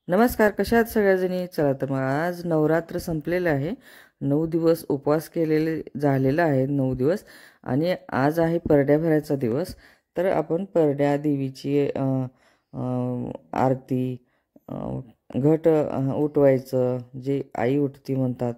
नमस्कार, कशा आहात सगळ्याजणी? चला तर मग आज नवरात्र संपलेलं आहे. 9 दिवस उपवास केलेले झालेला आहे 9 दिवस आणि आज आहे परड्या भरायचा दिवस. तर आपण परड्या देवीची आरती, अ, घट उठवायचं, जे आई उठती म्हणतात,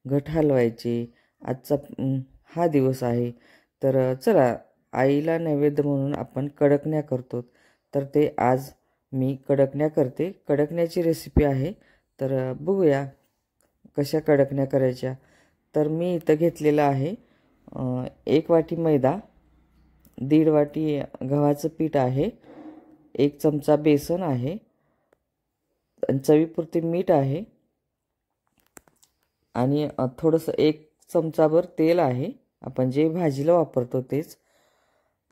घट हलवायचे. आजचा हा दिवस आहे. तर चला, आईला नैवेद्य म्हणून आपण कडकण्या करतो. तर ते आज मी कडकण्या करते. कडकण्याची रेसिपी आहे. तर बघूया कशा कडकण्या करायच्या. तर मी इथं घेतलेलं आहे 1 वाटी मैदा, 1.5 वाटी गव्हाचं पीठ आहे, 1 चमचा बेसन आहे, चवीपुरते मीठ आहे आणि थोडंसं 1 चमचाभर तेल आहे, आपण जे भाजीला वापरतो तेच,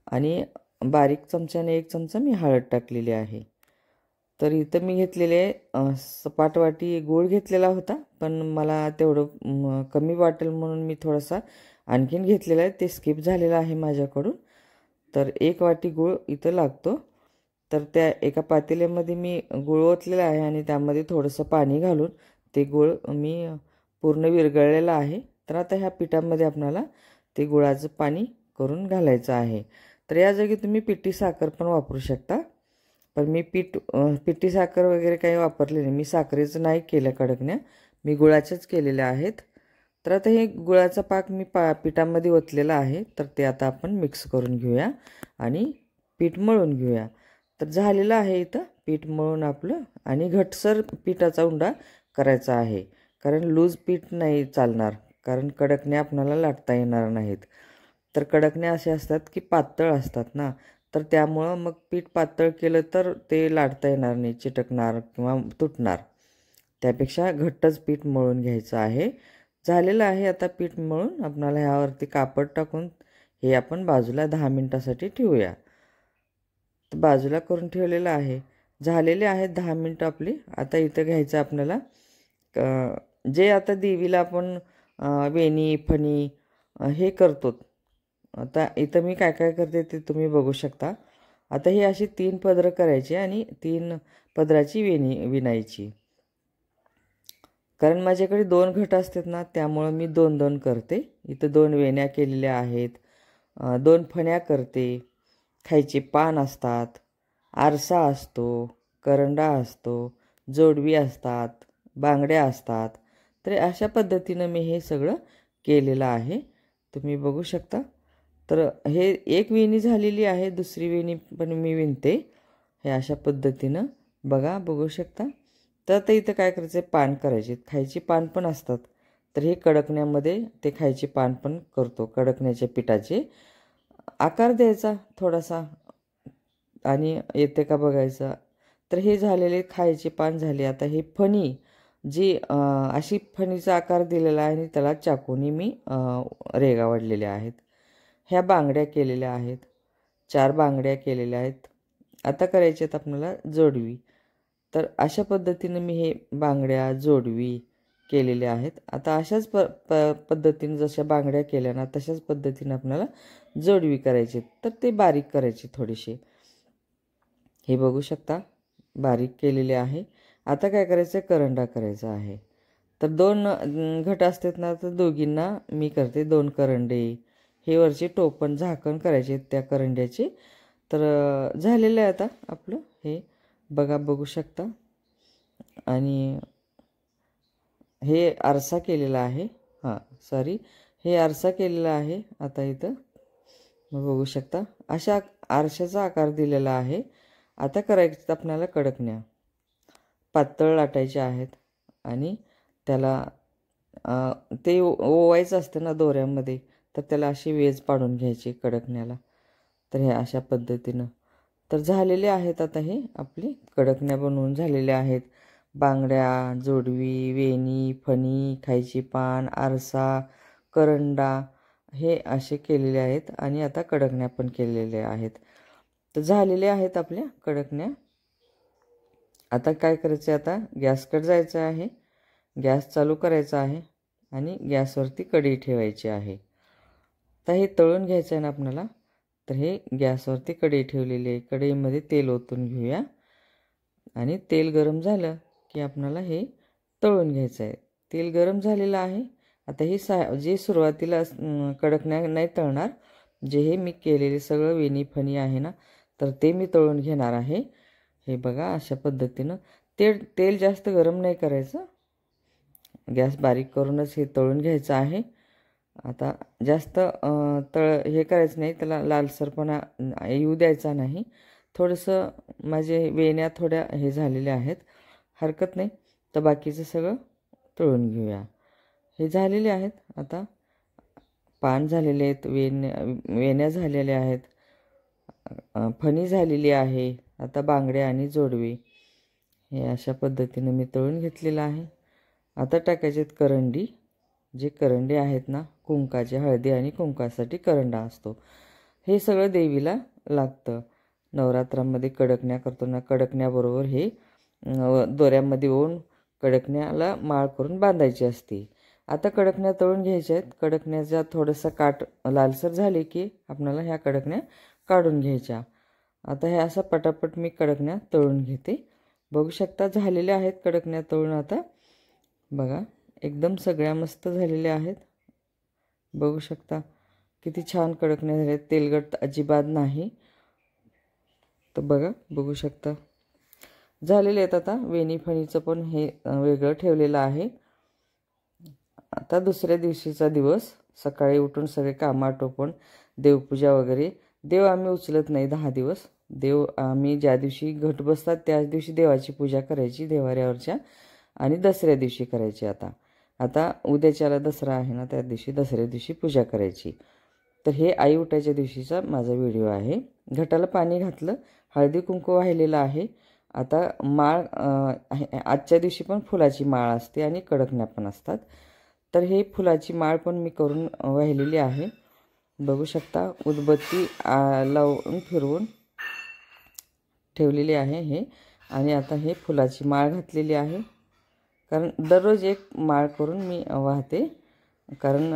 आणि बारीक चमच्याने 1 चमचा मी हळद टाकलेली आहे. तर इथं मी घेतलेले सपाट वाटी गूळ घेतलेला होता, पण मला तेवढं कमी वाटेल म्हणून मी थोडासा आणखीन घेतलेला आहे, ते स्किप झालेलं आहे माझ्याकडून. तर 1 वाटी गूळ इथं लागतो. तर त्या एका पातेल्यामध्ये मी गूळ ओतलेला आहे आणि त्यामध्ये थोडंसं पाणी घालून ते गूळ मी पूर्ण विरघळलेलं आहे. तर आता ह्या पिठामध्ये आपल्याला ते गुळाचं पाणी करून घालायचं आहे. तर या जागी तुम्ही पिठी साखर पण वापरू शकता, पण मी पिठी साखर वगैरे काही वापरले नाही. मी साखरेचं नाही केलं कडकण्या, मी गुळाच्याच केलेल्या आहेत. तर आता हे गुळाचा पाक मी पिठामध्ये ओतलेला आहे. तर ते आता आपण मिक्स करून घेऊया आणि पीठ मळून घेऊया. तर झालेलं आहे इथं पीठ मळून आपलं, आणि घटसर पिठाचा उंडा करायचा आहे, कारण लूज पीठ नाही चालणार, कारण कडकण्या आपल्याला लाटता येणार नाहीत. तर कडकण्या असे असतात की पातळ असतात ना, तर त्यामुळं मग पीठ पातळ केलं तर ते लाटता येणार नाही, चिटकणार किंवा तुटणार. त्यापेक्षा घट्टच पीठ मळून घ्यायचं आहे. झालेलं आहे आता पीठ मळून. आपल्याला ह्यावरती कापड टाकून हे आपण बाजूला 10 मिनटासाठी ठेवूया. तर बाजूला करून ठेवलेलं आहे. झालेले आहेत 10 मिनटं आपली. आता इथं घ्यायचं आपल्याला जे आता देवीला आपण वेणी फणी हे करतो. आता इथं मी काय काय करते ते तुम्ही बघू शकता. आता ही अशी 3 पदरं करायची आणि 3 पदराची वेणी विणायची. कारण माझ्याकडे 2 घट असतात ना, त्यामुळं मी 2-2 करते. इथं 2 वेण्या केलेल्या आहेत, 2 फण्या करते, खायचे पान असतात, आरसा असतो, करंडा असतो, जोडवी असतात, बांगड्या असतात. तर अशा पद्धतीनं मी हे सगळं केलेलं आहे, तुम्ही बघू शकता. तर हे एक वेणी झालेली आहे, दुसरी वेणी पण मी विणते हे अशा पद्धतीनं. बघू शकता. तर आता इथं काय करायचं आहे, पान करायचे, खायची पान पण असतात. तर हे कडकण्यामध्ये ते खायचे पान पण करतो. कडकण्याच्या पिठाचे आकार द्यायचा थोडासा आणि येते का बघायचं. तर हे झालेले खायचे पान झाले. आता हे फणी, जी अशी फणीचा आकार दिलेला आहे आणि त्याला चाकूनी मी रेगा वाढलेल्या आहेत. ह्या बांगड्या केलेल्या आहेत, 4 बांगड्या केलेल्या आहेत. आता करायचे आहेत आपल्याला जोडवी. तर अशा पद्धतीनं मी हे बांगड्या जोडवी केलेल्या आहेत. आता अशाच पद्धतीनं जशा बांगड्या केल्या ना, तशाच पद्धतीनं आपल्याला जोडवी करायची. तर ते बारीक करायचे थोडेसे. हे बघू शकता, बारीक केलेले आहे. आता काय करायचं आहे, करंडा करायचा आहे. तर 2 घट असतात ना, तर दोघींना मी करते 2 करंडे. हे वरचे टोपण झाकण करायचे त्या करंड्याचे. तर झालेलं आहे आता आपलं हे, बघू शकता. आणि हे आरसा केलेला आहे, हे आरसा केलेला आहे. आता इथं बघू शकता, अशा आरशाचा आकार दिलेला आहे. आता करायचं आपल्याला कडकण्या. पातळ लाटायच्या आहेत आणि त्याला ते ओवायचं असतं ना दोऱ्यामध्ये, तर त्याला अशी वेज पाडून घ्यायची कडकण्याला. तर हे अशा पद्धतीनं. तर झालेले आहेत आता हे आपली कडकण्या बनवून झालेल्या आहेत. बांगड्या, जोडवी, वेणी, फणी, खायची पान, आरसा, करंडा हे असे केलेले आहेत आणि आता कडकण्या पण केलेल्या आहेत. तर झालेले आहेत आपल्या कडकण्या. आता काय करायचं आहे, आता गॅसकडे जायचं आहे, गॅस चालू करायचा आहे आणि गॅसवरती कढई ठेवायची आहे. तर हे तळून घ्यायचं आहे ना आपल्याला. तर हे गॅसवरती कढई ठेवलेली आहे. कढईमध्ये तेल ओतून घेऊया आणि तेल गरम झालं की आपल्याला हे तळून घ्यायचं आहे. तेल गरम झालेलं आहे. आता हे जे सुरुवातीला कडक नाही तळणार, जे हे मी केलेले सगळं वेणी फणी आहे ना, तर ते मी तळून घेणार आहे. हे बघा अशा पद्धतीनं तेल जास्त गरम नाही करायचं, गॅस बारीक करूनच हे तळून घ्यायचं आहे. आता जास्त हे करायचं नाही, त्याला लालसरपणा येऊ द्यायचा नाही. थोडंसं माझे वेण्या थोड्या हे झालेल्या आहेत, हरकत नाही. तर बाकीचं सगळं तळून घेऊया. हे झालेले आहेत. आता पान झालेले आहेत, वेण्या झालेल्या आहेत, फणी झालेली आहे. आता बांगड्या आणि जोडवी हे अशा पद्धतीने मी तळून घेतलेलं आहे. आता टाकायचे करंडी. जे करंडे आहेत ना, कुंकाचे, हळदी आणि कुंकासाठी करंडा असतो. हे सगळं देवीला लागतं. नवरात्रामध्ये कडकण्या करतो ना, कडकण्याबरोबर हे दोऱ्यामध्ये ओवून कडकण्याला माळ करून बांधायची असते. आता कडकण्या तळून घ्यायच्या आहेत. कडकण्याचा थोडासा काठ लालसर झाले की आपल्याला ह्या कडकण्या काढून घ्यायच्या. आता हे असं पटापट मी कडकण्या तळून घेते. बघू शकता झालेल्या आहेत कडकण्या तळून. आता बघा एकदम सगळ्या मस्त झालेल्या आहेत. बघू शकता किती छान कडकण्या झाल्या, तेलकट अजिबात नाही. तर बघू शकता झालेले आहेत. आता वेणी फणीचं पण हे वेगळं ठेवलेलं आहे. आता दुसऱ्या दिवशीचा दिवस सकाळी उठून सगळे कामं आटोपून देवपूजा वगैरे. देव आम्ही उचलत नाही 10 दिवस. देव आम्ही ज्या दिवशी घट बसतात त्याच दिवशी देवाची पूजा करायची देवाऱ्यावरच्या, आणि दसऱ्या दिवशी करायची. आता उद्याच्याला दसरा आहे ना, त्या दिवशी दसऱ्या दिवशी पूजा करायची. तर हे आई उठायच्या दिवशीचा माझा व्हिडिओ आहे. घटाला पाणी घातलं, हळदी कुंकू वाहिलेलं आहे. आता माळ आजच्या दिवशी पण फुलाची माळ असते आणि कडकण्या पण असतात. तर हे फुलाची माळ पण मी करून वाहिलेली आहे. बघू शकता उदबत्ती लावून फिरवून ठेवलेली आहे हे. आणि आता हे फुलाची माळ घातलेली आहे, कारण दररोज एक माळ करून मी वाहते, कारण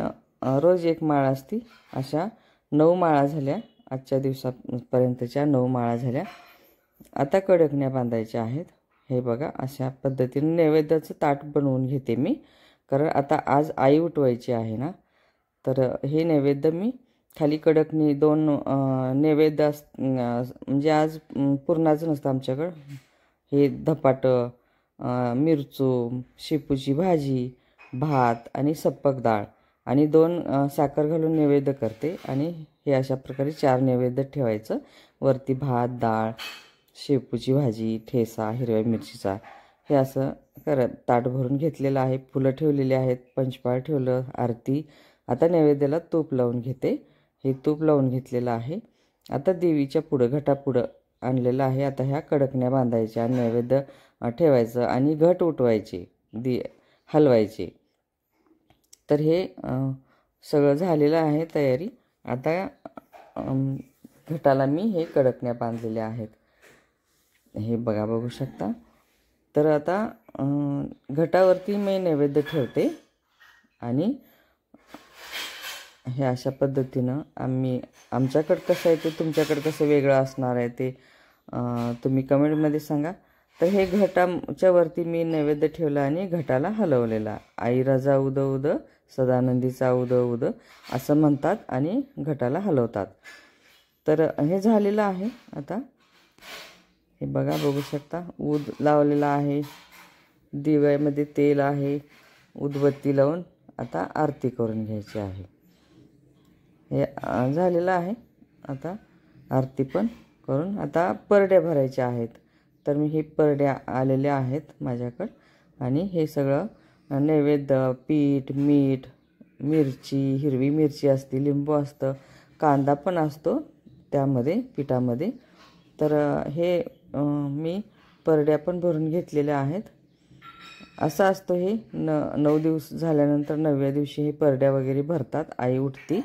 रोज एक माळ असती. अशा 9 माळा झाल्या, आजच्या दिवसापर्यंतच्या 9 माळा झाल्या. आता कडकण्या बांधायच्या आहेत. हे बघा अशा पद्धतीने नैवेद्याचं ताट बनवून घेते मी, कारण आता आज आई उठवायची आहे ना. तर हे नैवेद्य मी खाली कडकणी 2 नैवेद्य म्हणजे आज पुरणाचं नसतं आमच्याकडं. हे धपाटं, मिरचू, शेपूची भाजी, भात आणि सप्पक डाळ आणि 2 साखर घालून नैवेद्य करते. आणि हे अशा प्रकारे 4 नैवेद्य ठेवायचं. वरती भात, डाळ, शेपूची भाजी, ठेसा, हिरव्या मिरचीचा, हे असं ताट भरून घेतलेलं आहे. फुलं ठेवलेली आहेत, पंचपाळ ठेवलं, आरती. आता नैवेद्याला तूप लावून घेते. हे तूप लावून घेतलेलं आहे. आता देवीच्या पुढं घटापुढं आणलेलं आहे. आता ह्या कडकण्या बांधायच्या, नैवेद्य ठेवायचं आणि घट उठवायचे, हलवायचे. तर हे सगळं झालेलं आहे तयारी. आता घटाला मी हे कडकण्या बांधलेल्या आहेत. हे बघू शकता. तर आता घटावरती मी नैवेद्य ठेवते आणि हे अशा पद्धतीनं आमच्याकडं कसं आहे ते तुमच्याकडं कसं वेगळं असणार आहे ते तुम्ही कमेंटमध्ये सांगा. तर हे घटाच्या वरती मी नैवेद्य ठेवला आणि घटाला हलवलेला. आई राजा उद उद सदानंदीचा उद उद असं म्हणतात आणि घटाला हलवतात. तर हे झालेलं आहे. आता हे बघू शकता ऊद लावलेला आहे, दिव्यामध्ये तेल आहे, उदबत्ती लावून आता आरती करून घ्यायची आहे. हे झालेलं आहे. आता आरती पण करून आता परड्या भरायच्या आहेत. तर मी हे परड्या आलेल्या आहेत माझ्याकडं. आणि हे सगळं नैवेद्य, पीठ, मीठ, मिरची, हिरवी मिरची असते, लिंबू असतं, कांदा पण असतो त्यामध्ये पिठामध्ये. तर हे मी परड्या पण भरून घेतलेल्या आहेत. असं असतं हे 9 दिवस झाल्यानंतर 9व्या दिवशी हे परड्या वगैरे भरतात, आई उठती.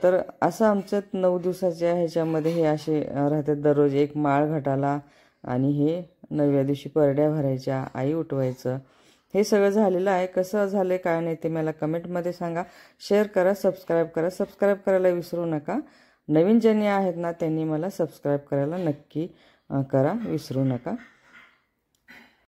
तर असं आमच्यात 9 दिवसाच्या ह्याच्यामध्ये हे असे राहतात. दररोज एक माळ घटाला आणि हे 9व्या दिवशी परड्या भरायच्या, आई उठवायचं. हे सगळं झालेलं आहे. कसं झालं आहे काय नाही ते मला कमेंटमध्ये सांगा. शेअर करा, सबस्क्राईब करा. सबस्क्राईब करायला विसरू नका. नवीन ज्यांनी आहेत ना त्यांनी मला सबस्क्राईब करायला नक्की करा, विसरू नका.